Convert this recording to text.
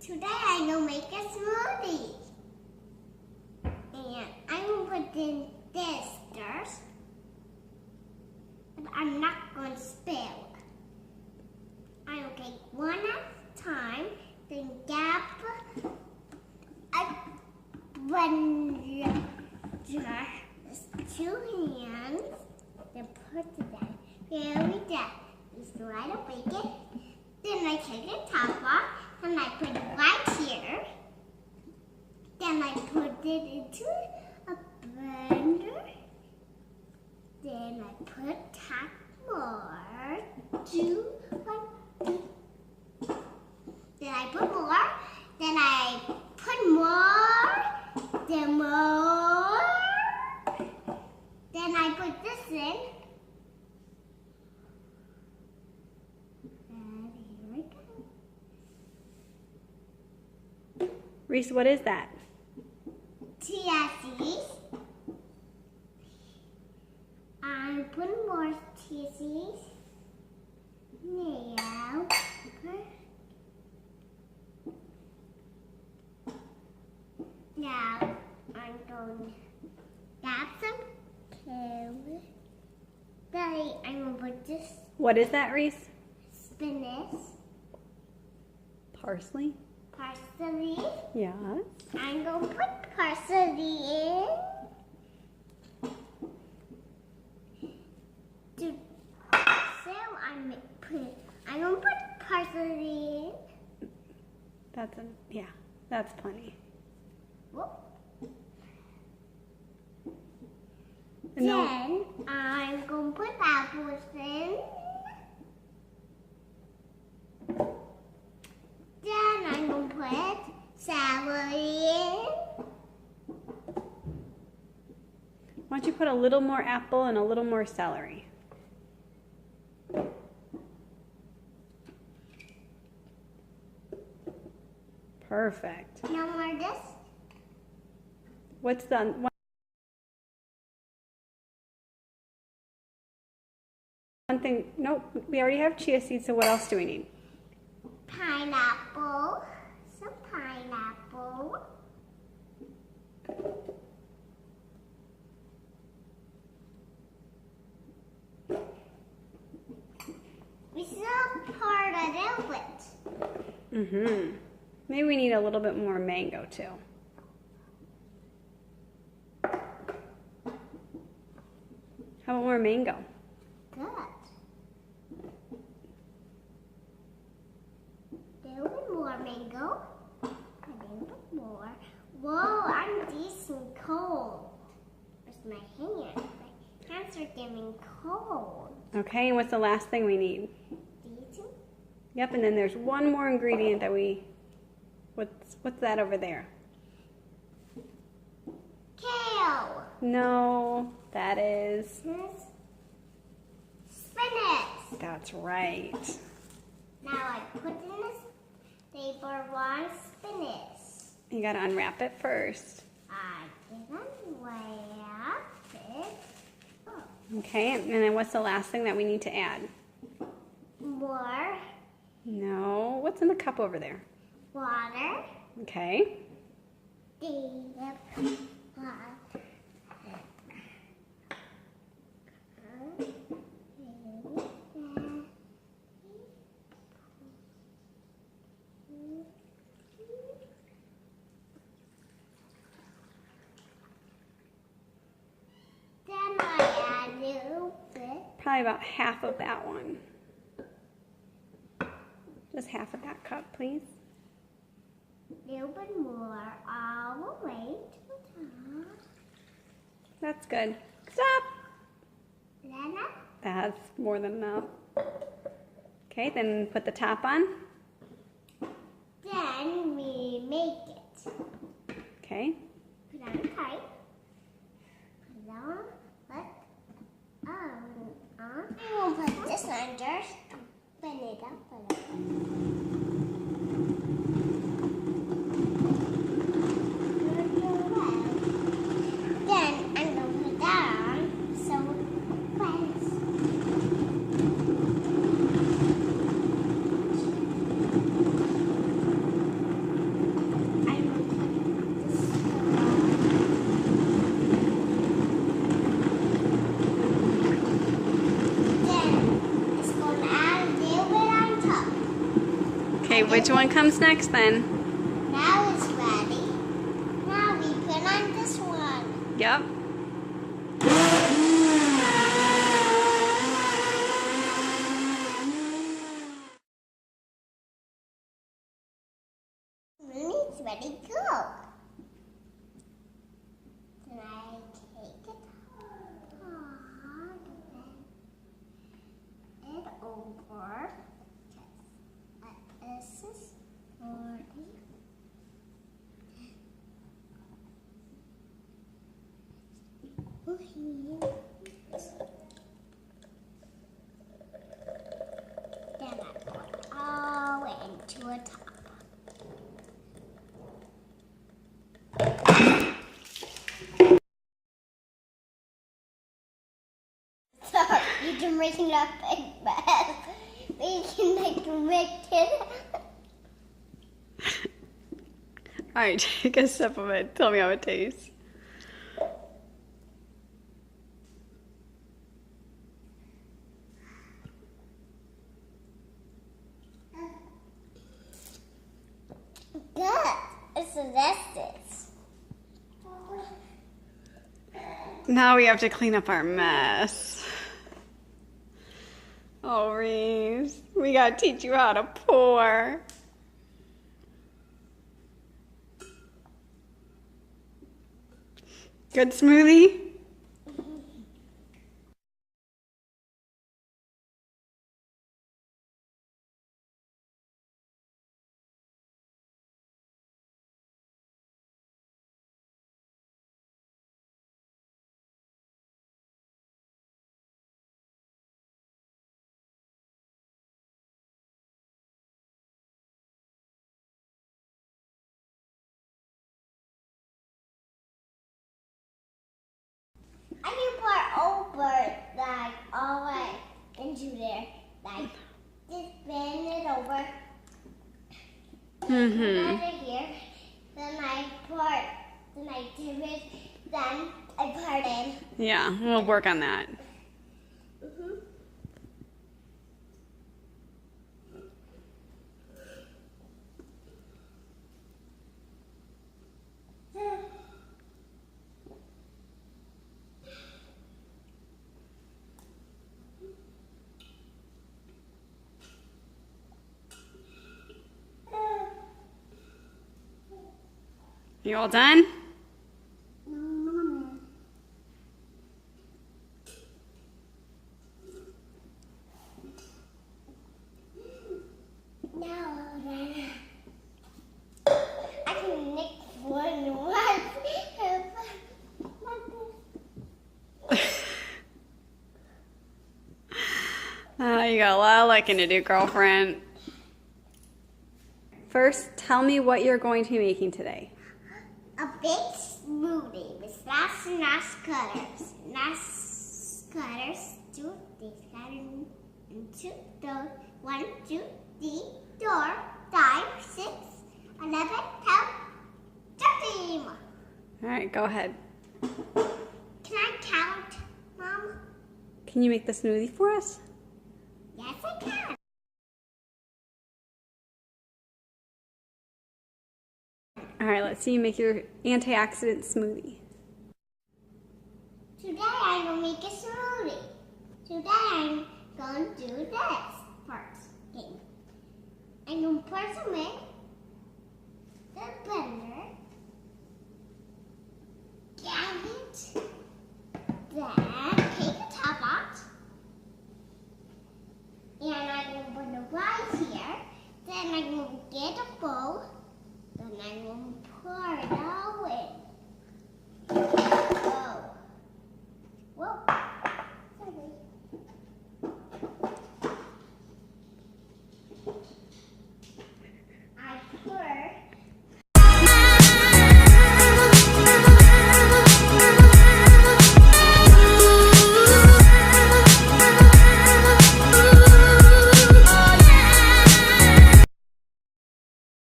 Today I'm gonna make a smoothie. And I'm gonna put in this first. But I'm not gonna spill. I'm gonna take one at a time, then gap a blender, just 2 hands, then put it in. Very good. Just right up bacon. Then I take the top off, and I put it right here. Then I put it into a blender. Then I put top more. 2, 1. Then I put more. Then I put more. Then more. Then I put this in. And here we go. Reese, what is that? Chia seeds. I'm putting more chia seeds. Now I'm going to grab some carrots. Then I'm going to put this What is that, Reese? spinach, Parsley? parsley. Yeah. I'm going to put parsley in. So I'm going to put parsley in. That's plenty. Whoop. No. Then I'm going to put apples in. Then I'm going to put celery in. Why don't you put a little more apple and a little more celery? Perfect. No more this. What's the one thing? Nope, we already have chia seeds, so what else do we need? Pineapple. Some pineapple. We still part a little bit. Maybe we need a little bit more mango too. How about more mango? Good. A little bit more mango. A little bit more. Whoa, I'm decent cold. Where's my hand? My hands are getting cold. Okay, and what's the last thing we need? Decent? Yep, and then there's one more ingredient that what's that over there? Kale. No, that is, Spinach. that's right. Now I put in this paper one spinach. You gotta unwrap it first. I didn't wrap it. Oh. Okay, and then what's the last thing that we need to add? More No, what's in the cup over there? water. Okay. Then I add a little bit. Probably about half of that one. Just half of that cup, please. A little bit more all the way to the top. That's good. Stop! Then That's more than enough. Okay, then put the top on. we make it. Okay. Put on tight. Put on. Put on. We'll put this under. Open it up. Then I'm going to put that on. So press. Okay, which one comes next then? Now it's ready. Now we put on this one. Yep. Smoothie's ready to go. Then I take it over. This is 40. Then I put it all into a top. Sorry, you can make it up big mess. We can make it. Alright, take a sip of it. Tell me how it tastes. Good. It's delicious. Now we have to clean up our mess. Oh, Reese, we gotta teach you how to pour. Good smoothie? I can pour over like all the way into there. Like just bend it over. Right here. Then I pour. Then I dip it. Then I pour it in. Yeah, we'll work on that. You all done? No, then I can make one. You got a lot of licking to do, girlfriend. First, tell me what you're going to be making today. A big smoothie with lots and lots of cutters. Lots cutters. Two, they cut into the 1, 2, 3, 4, 5, 6, 11, 12, 13. All right, go ahead. Can I count, Mom? Can you make the smoothie for us? Yes, I can. All right, let's see you make your antioxidant smoothie. Today I'm going to make a smoothie. Today I'm going to do this first thing. I'm going to pour some in the blender. Get it. Then take the top out. And I'm going to put the rice here. Then I'm going to get a bowl. Then I'm going to pour it all in. Whoa. Whoa. Sorry. I poured